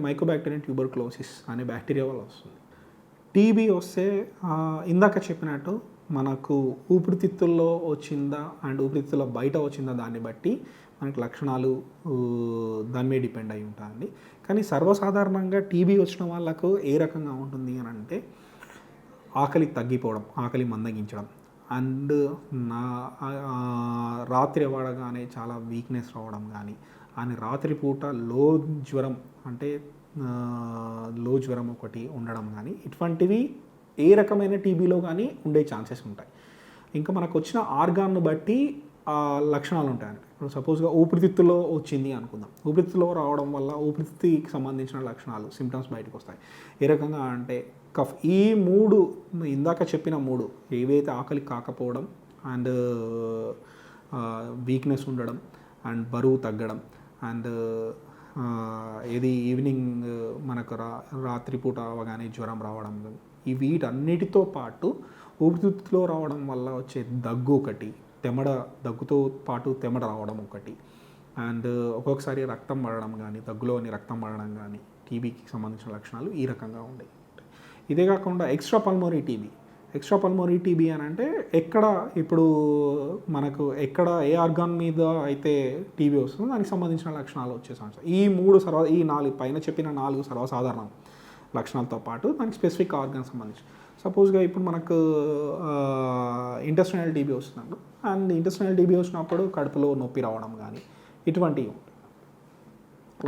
మైకోబాక్టీరియం ట్యూబర్క్లోసిస్ అనే బ్యాక్టీరియా వల్ల వస్తుంది. టీబీ వస్తే ఇందాక చెప్పినట్టు మనకు ఊపిరితిత్తుల్లో వచ్చిందా అండ్ ఊపిరితిత్తుల బయట వచ్చిందా దాన్ని బట్టి మనకి లక్షణాలు దాని మీద డిపెండ్ అయి ఉంటాయండి. కానీ సర్వసాధారణంగా టీబీ వచ్చిన వాళ్ళకు ఏ రకంగా ఉంటుంది అని అంటే ఆకలి తగ్గిపోవడం, ఆకలి మందగించడం, అండ్ రాత్రి అవ్వడగానే చాలా వీక్నెస్ రావడం కానీ, అని రాత్రిపూట లో జ్వరం ఒకటి ఉండడం కానీ, ఇటువంటివి ఏ రకమైన టీబీలో కానీ ఉండే ఛాన్సెస్ ఉంటాయి. ఇంకా మనకు వచ్చిన ఆర్గాన్ను బట్టి లక్షణాలు ఉంటాయండి. ఇప్పుడు సపోజ్గా ఊపిరితిత్తులో వచ్చింది అనుకుందాం. ఊపిరితిత్తులో రావడం వల్ల ఊపిరితిత్తుకి సంబంధించిన లక్షణాలు, సిమ్టమ్స్ బయటకు వస్తాయి. ఏ రకంగా అంటే కఫ్. ఈ మూడు ఇందాక చెప్పిన మూడు ఏవైతే ఆకలి కాకపోవడం అండ్ వీక్నెస్ ఉండడం అండ్ బరువు తగ్గడం అండ్ ఈవినింగ్ మనకు రాత్రిపూట అవగానే జ్వరం రావడం, ఈ వీటన్నిటితో పాటు ఊపిరితిత్తులో రావడం వల్ల వచ్చే దగ్గు ఒకటి, దగ్గుతో పాటు తెమడ రావడం ఒకటి, అండ్ ఒక్కొక్కసారి రక్తం పడడం కానీ, దగ్గులోని రక్తం పడడం కానీ టీబీకి సంబంధించిన లక్షణాలు ఈ రకంగా ఉంటాయి. ఇదే కాకుండా ఎక్స్ట్రా పల్మోనరీ టీబీ అని అంటే ఇప్పుడు మనకు ఏ ఆర్గాన్ మీద అయితే టీబీ వస్తుందో దానికి సంబంధించిన లక్షణాలు వచ్చే ఛాన్స్. ఈ పైన చెప్పిన 4 సర్వసాధారణ లక్షణాలతో పాటు దానికి స్పెసిఫిక్ ఆర్గాన్ సంబంధించి, సపోజ్గా ఇప్పుడు మనకు ఇంటెస్టైనల్ టీబీ వస్తున్నాడు అండ్ ఇంటెస్టైనల్ టీబీ వచ్చినప్పుడు కడుపులో నొప్పి రావడం కానీ ఇటువంటివి ఉంటాయి.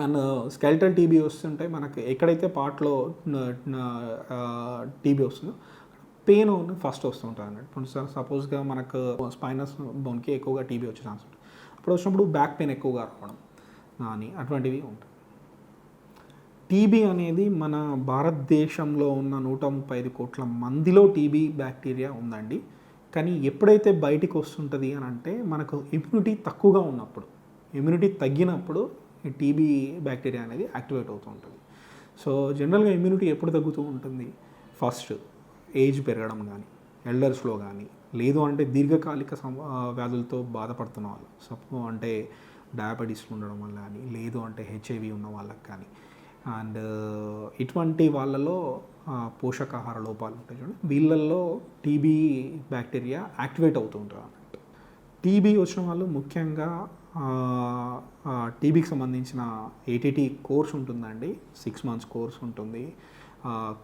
అండ్ స్కెలిటల్ టీబీ వస్తుంటే మనకి ఎక్కడైతే పార్ట్లో టీబీ వస్తుందో పెయిన్ ఫస్ట్ వస్తుంటుంది అన్నట్టు. ఇప్పుడు సపోజ్గా మనకు స్పైనస్ బోన్కి ఎక్కువగా టీబీ వచ్చే ఛాన్స్ ఉంటుంది. అప్పుడు వచ్చినప్పుడు బ్యాక్ పెయిన్ ఎక్కువగా రావడం కానీ అటువంటివి ఉంటాయి. టీబీ అనేది మన భారతదేశంలో ఉన్న 135 కోట్ల మందిలో టీబీ బ్యాక్టీరియా ఉందండి. కానీ ఎప్పుడైతే బయటికి వస్తుంటుంది అని అంటే మనకు ఇమ్యూనిటీ తక్కువగా ఉన్నప్పుడు, ఇమ్యూనిటీ తగ్గినప్పుడు ఈ టీబీ బ్యాక్టీరియా అనేది యాక్టివేట్ అవుతూ ఉంటుంది. సో జనరల్గా ఇమ్యూనిటీ ఎప్పుడు తగ్గుతూ ఉంటుంది? ఫస్ట్ ఏజ్ పెరగడం కానీ, ఎల్డర్స్లో కానీ, లేదు అంటే దీర్ఘకాలిక వ్యాధులతో బాధపడుతున్న వాళ్ళు, అంటే డయాబెటీస్లో ఉండడం వల్ల కానీ, లేదు అంటే హెచ్ఐవి ఉన్న వాళ్ళకి కానీ, అండ్ ఇటువంటి వాళ్ళలో పోషకాహార లోపాలు ఉంటాయి చూడండి, వీళ్ళల్లో టీబీ బ్యాక్టీరియా యాక్టివేట్ అవుతూ ఉంటుంది అన్నట్టు. టీబీ వచ్చిన వాళ్ళు ముఖ్యంగా టీబీకి సంబంధించిన ఏటీటీ కోర్స్ ఉంటుందండి, 6 months కోర్స్ ఉంటుంది.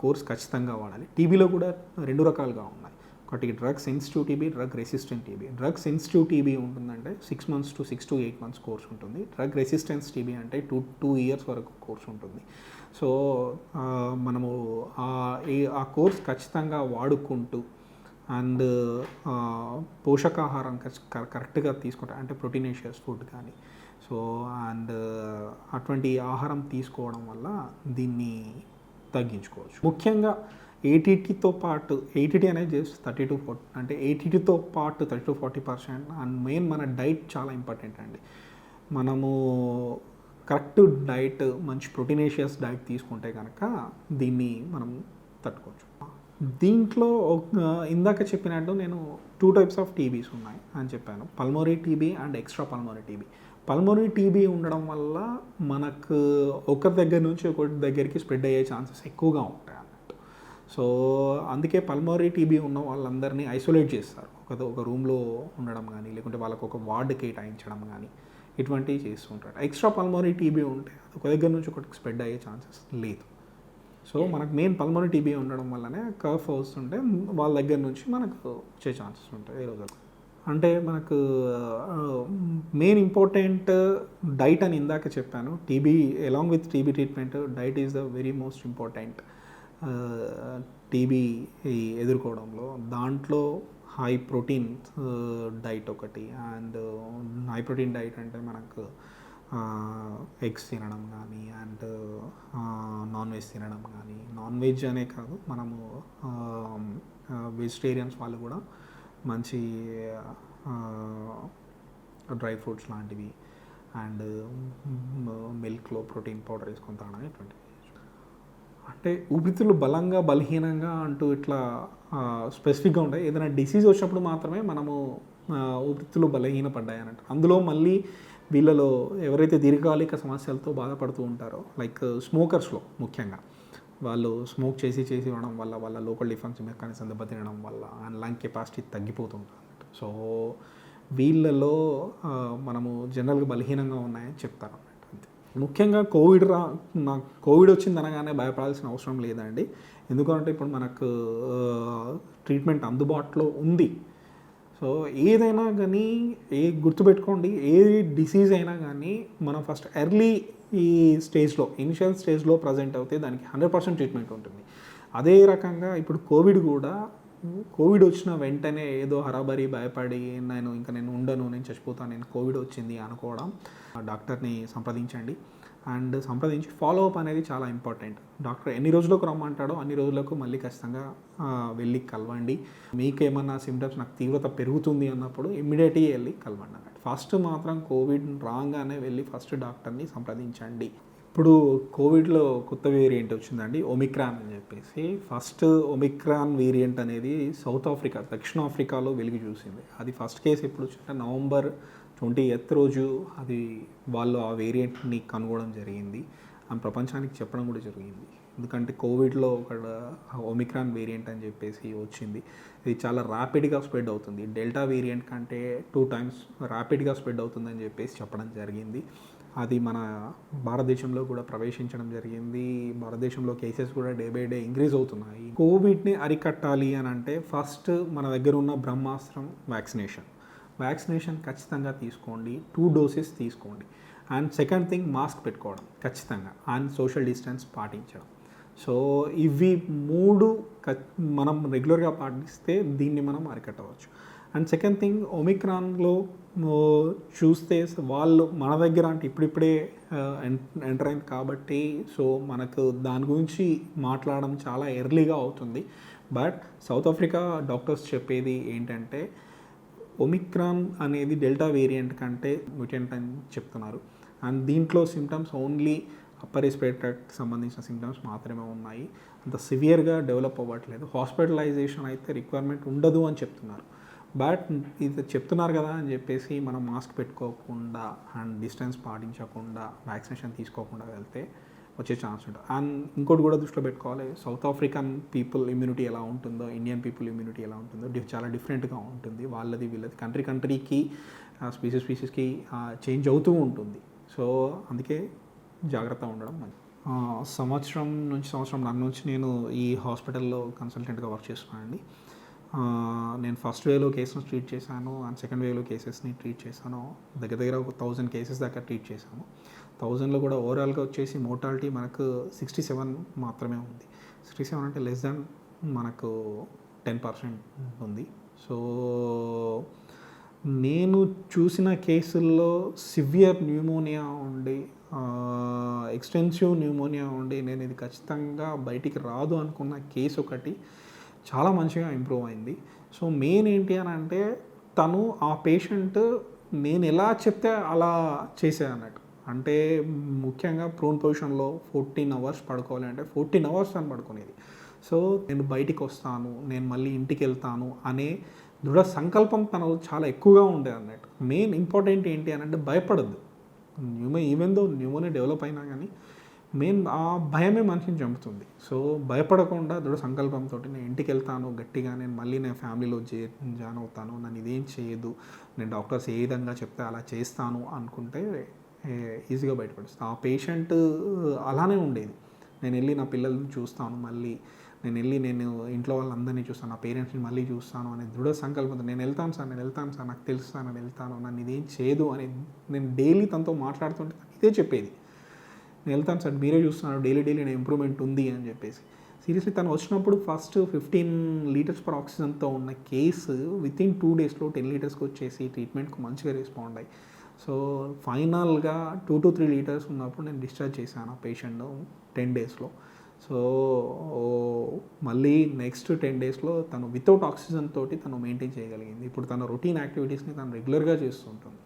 కోర్స్ ఖచ్చితంగా వాడాలి. టీబీలో కూడా 2 రకాలుగా ఉన్నాయి. ఒకటి drug sensitive TB, drug resistant TB. Drug sensitive TB ఉంటుందంటే 6 months to 6 to 8 months course ఉంటుంది. డ్రగ్ రెసిస్టెన్స్ టీబీ అంటే 2 years వరకు కోర్స్ ఉంటుంది. సో మనము ఆ కోర్స్ ఖచ్చితంగా వాడుకుంటూ అండ్ పోషకాహారం కరెక్ట్గా తీసుకుంటాం, అంటే ప్రోటీనేషియస్ ఫుడ్ కానీ, సో అండ్ అటువంటి ఆహారం తీసుకోవడం వల్ల దీన్ని తగ్గించుకోవచ్చు. ముఖ్యంగా ఏటీటీతో పాటు, ఏటీటీ అనేది జస్ట్ 30 to 40, అంటే ఏటీటీతో పాటు 30 to 40%. అండ్ మెయిన్ మన డైట్ చాలా ఇంపార్టెంట్ అండి. మనము కరెక్ట్ డైట్, మంచి ప్రోటీనేషియస్ డైట్ తీసుకుంటే కనుక దీన్ని మనం తట్టుకోవచ్చు. దీంట్లో ఇందాక చెప్పినట్టు నేను 2 types ఆఫ్ టీబీస్ ఉన్నాయి అని చెప్పాను, pulmonary TB and extra pulmonary TB. Pulmonary TB ఉండడం వల్ల మనకు ఒకరి దగ్గర నుంచి ఒకరి దగ్గరికి స్ప్రెడ్ అయ్యే ఛాన్సెస్ ఎక్కువగా ఉంటాయి అన్నట్టు. సో అందుకే పల్మోనరీ టీబీ ఉన్న వాళ్ళందరినీ ఐసోలేట్ చేస్తారు, ఒక రూమ్లో ఉండడం కానీ, లేకుంటే వాళ్ళకు ఒక వార్డు కేటాయించడం కానీ ఇటువంటివి చేస్తుంటారు. ఎక్స్ట్రా పల్మోనరీ టీబీ ఉంటే ఒక దగ్గర నుంచి ఒకటికి స్ప్రెడ్ అయ్యే ఛాన్సెస్ లేదు. సో మనకు మెయిన్ పల్మోనరీ టీబీ ఉండడం వల్లనే కఫ్ వస్తుంటే వాళ్ళ దగ్గర నుంచి మనకు వచ్చే ఛాన్సెస్ ఉంటాయి ఏ రోజులు. అంటే మనకు మెయిన్ ఇంపార్టెంట్ డైట్ అని ఇందాక చెప్పాను. TB along with TB treatment, diet is the very most important TB ఎదుర్కోవడంలో. దాంట్లో హై ప్రోటీన్ డైట్ ఒకటి, అండ్ హై ప్రోటీన్ డైట్ అంటే మనకు ఎగ్స్ తినడం కానీ, అండ్ నాన్ వెజ్ తినడం కానీ, నాన్ వెజ్ అనే కాదు మనము వెజిటేరియన్స్ వాళ్ళు కూడా మంచి డ్రై ఫ్రూట్స్ లాంటివి అండ్ మిల్క్లో ప్రోటీన్ పౌడర్ వేసుకొని తాగడం ఇటువంటి. అంటే ఊపిరితిత్తులు బలంగా బలహీనంగా అంటూ ఇట్లా స్పెసిఫిక్గా ఉంటాయి. ఏదైనా డిసీజ్ వచ్చినప్పుడు మాత్రమే మనము ఊపిరితిత్తులు బలహీనపడ్డాయి అన్నట్టు. అందులో మళ్ళీ వీళ్ళలో ఎవరైతే దీర్ఘకాలిక సమస్యలతో బాధపడుతూ ఉంటారో లైక్ స్మోకర్స్లో ముఖ్యంగా వాళ్ళు స్మోక్ చేసి ఉండడం వల్ల వాళ్ళ లోకల్ డిఫెన్స్ మెకానిజం దెబ్బతినడం వల్ల అండ్ లంగ్ కెపాసిటీ తగ్గిపోతుంటారు. సో వీళ్ళలో మనము జనరల్గా బలహీనంగా ఉన్నాయని చెప్తారు అన్నట్టు. అంతే. ముఖ్యంగా నాకు కోవిడ్ వచ్చింది అనగానే భయపడాల్సిన అవసరం లేదండి. ఎందుకంటే ఇప్పుడు మనకు ట్రీట్మెంట్ అందుబాటులో ఉంది. సో ఏదైనా కానీ గుర్తుపెట్టుకోండి, ఏ డిసీజ్ అయినా కానీ మనం ఫస్ట్ ఎర్లీ స్టేజ్లో ఇనిషియల్ స్టేజ్లో ప్రజెంట్ అవుతే దానికి 100% ట్రీట్మెంట్ ఉంటుంది. అదే రకంగా ఇప్పుడు కోవిడ్ వచ్చిన వెంటనే ఏదో హరాబరి భయపడి నేను ఉండను, నేను చచ్చిపోతాను, నేను కోవిడ్ వచ్చింది అనుకోవడం. డాక్టర్ని సంప్రదించండి అండ్ సంప్రదించి ఫాలో అప్ అనేది చాలా ఇంపార్టెంట్. డాక్టర్ ఎన్ని రోజులకు రమ్మంటాడో అన్ని రోజులకు మళ్ళీ ఖచ్చితంగా వెళ్ళి కలవండి. మీకు ఏమన్నా సిమ్టమ్స్ నాకు తీవ్రత పెరుగుతుంది అన్నప్పుడు ఇమ్మీడియట్గా వెళ్ళి కలవండి అన్నట్టు. ఫస్ట్ మాత్రం కోవిడ్ రాగానే వెళ్ళి ఫస్ట్ డాక్టర్ని సంప్రదించండి. ఇప్పుడు కోవిడ్లో కొత్త వేరియంట్ వచ్చిందండి, ఒమిక్రాన్ అని చెప్పేసి. ఫస్ట్ ఒమిక్రాన్ వేరియంట్ అనేది సౌత్ ఆఫ్రికా, దక్షిణాఫ్రికాలో వెలుగు చూసింది. అది ఫస్ట్ కేసు ఎప్పుడు వచ్చిందంటే November 20th రోజు అది వాళ్ళు ఆ వేరియంట్ని కనుగొనడం జరిగింది అండ్ ప్రపంచానికి చెప్పడం కూడా జరిగింది. ఎందుకంటే కోవిడ్లో ఒక ఒమిక్రాన్ వేరియంట్ అని చెప్పేసి వచ్చింది. ఇది చాలా ర్యాపిడ్గా స్ప్రెడ్ అవుతుంది, డెల్టా వేరియంట్ కంటే 2 times ర్యాపిడ్గా స్ప్రెడ్ అవుతుందని చెప్పేసి చెప్పడం జరిగింది. అది మన భారతదేశంలో కూడా ప్రవేశించడం జరిగింది. భారతదేశంలో కేసెస్ కూడా డే బై డే ఇంక్రీజ్ అవుతున్నాయి. కోవిడ్ని అరికట్టాలి అని అంటే ఫస్ట్ మన దగ్గర ఉన్న బ్రహ్మాస్త్రం వ్యాక్సినేషన్ ఖచ్చితంగా తీసుకోండి, 2 doses తీసుకోండి. అండ్ సెకండ్ థింగ్ మాస్క్ పెట్టుకోవడం ఖచ్చితంగా అండ్ సోషల్ డిస్టెన్స్ పాటించడం. సో ఇవి 3 మనం రెగ్యులర్గా పాటిస్తే దీన్ని మనం అరికట్టవచ్చు. అండ్ సెకండ్ థింగ్ ఒమిక్రాన్లో చూస్తే వాళ్ళు మన దగ్గర అంటే ఇప్పుడిప్పుడే ఎంటర్ అయింది కాబట్టి సో మనకు దాని గురించి మాట్లాడడం చాలా ఎర్లీగా అవుతుంది. బట్ సౌత్ ఆఫ్రికా డాక్టర్స్ చెప్పేది ఏంటంటే ఒమిక్రాన్ అనేది డెల్టా వేరియంట్ కంటే మ్యూటెంట్ అని చెప్తున్నారు. అండ్ దీంట్లో సిమ్టమ్స్ ఓన్లీ అప్పర్ రెస్పిరేటరీకి సంబంధించిన సిమ్టమ్స్ మాత్రమే ఉన్నాయి, అంత సివియర్గా డెవలప్ అవ్వట్లేదు. హాస్పిటలైజేషన్ అయితే రిక్వైర్మెంట్ ఉండదు అని చెప్తున్నారు. బట్ ఇది చెప్తున్నారు కదా అని చెప్పేసి మనం మాస్క్ పెట్టుకోకుండా అండ్ డిస్టెన్స్ పాటించకుండా వ్యాక్సినేషన్ తీసుకోకుండా వెళ్తే వచ్చే ఛాన్స్ ఉంటుంది. అండ్ ఇంకోటి కూడా దృష్టిలో పెట్టుకోవాలి, సౌత్ ఆఫ్రికన్ పీపుల్ ఇమ్యూనిటీ ఎలా ఉంటుందో ఇండియన్ పీపుల్ ఇమ్యూనిటీ ఎలా ఉంటుందో చాలా డిఫరెంట్గా ఉంటుంది. వీళ్ళది కంట్రీకి స్పీసీస్కి చేంజ్ అవుతూ ఉంటుంది. సో అందుకే జాగ్రత్త ఉండడం మంచిది. సంవత్సరం నుంచి నేను ఈ హాస్పిటల్లో కన్సల్టెంట్గా వర్క్ చేస్తున్నానండి. నేను ఫస్ట్ వేలో కేసెస్ ట్రీట్ చేశాను అండ్ సెకండ్ వేలో కేసెస్ని ట్రీట్ చేశాను. దగ్గర ఒక 1000 cases దాకా ట్రీట్ చేశాను. 1000లో కూడా ఓవరాల్గా వచ్చేసి మోర్టాలిటీ మనకు 67 మాత్రమే ఉంది. 67 అంటే లెస్ దాన్ మనకు 10% ఉంది. సో నేను చూసిన కేసుల్లో సివియర్ న్యూమోనియా ఉండి ఎక్స్టెన్సివ్ న్యూమోనియా ఉండి నేను ఇది ఖచ్చితంగా బయటికి రాదు అనుకున్న కేసు ఒకటి చాలా మంచిగా ఇంప్రూవ్ అయింది. సో మెయిన్ ఏంటి అని అంటే తను ఆ పేషెంట్ నేను ఎలా చెప్తే అలా చేసే అన్నట్టు. అంటే ముఖ్యంగా ప్రోన్ పొజిషన్లో 14 hours పడుకోవాలి అంటే 14 hours అని పడుకునేది. సో నేను బయటికి వస్తాను, నేను మళ్ళీ ఇంటికి వెళ్తాను అనే దృఢ సంకల్పం తను చాలా ఎక్కువగా ఉండేది అన్నట్టు. మెయిన్ ఇంపార్టెంట్ ఏంటి అని అంటే భయపడద్దు. ఈవెన్ దో న్యూమోనియా డెవలప్ అయినా కానీ మెయిన్ ఆ భయమే మనిషిని చంపుతుంది. సో భయపడకుండా దృఢ సంకల్పంతో నేను ఇంటికి వెళ్తాను గట్టిగా, నేను మళ్ళీ నేను ఫ్యామిలీలో జాయిన్ అవుతాను, నన్ను ఇదేం చేయదు, నేను డాక్టర్స్ ఏ విధంగా చెప్తే అలా చేస్తాను అనుకుంటే ఈజీగా బయటపడుతుంది. ఆ పేషెంట్ అలానే ఉండేది. నేను వెళ్ళి నా పిల్లల్ని చూస్తాను, మళ్ళీ నేను ఇంట్లో వాళ్ళందరినీ చూస్తాను, నా పేరెంట్స్ని మళ్ళీ చూస్తాను అనే దృఢ సంకల్పంతో నేను వెళ్తాను సార్ నాకు తెలుసు సార్ నేను వెళ్తాను, నన్ను ఇదేం చేయదు అని నేను డైలీ తనతో మాట్లాడుతుంటే ఇదే చెప్పేది. నేను వెళ్తాను సార్, మీరే చూస్తున్నాను డైలీ నేను ఇంప్రూవ్మెంట్ ఉంది అని చెప్పేసి. సీరియస్లీ తను వచ్చినప్పుడు ఫస్ట్ 15 liters per oxygenతో ఉన్న కేసు వితిన్ 2 daysలో 10 liters వచ్చేసి ట్రీట్మెంట్కు మంచిగా రెస్పాండ్ అయ్యి. సో ఫైనల్గా 2 to 3 లీటర్స్ ఉన్నప్పుడు నేను డిశ్చార్జ్ చేశాను ఆ పేషెంట్ 10 డేస్లో. సో మళ్ళీ నెక్స్ట్ 10 డేస్లో తను వితౌట్ ఆక్సిజన్ తోటి తను మెయింటైన్ చేయగలిగింది. ఇప్పుడు తన రొటీన్ యాక్టివిటీస్ని తను రెగ్యులర్గా చేస్తుంటుంది.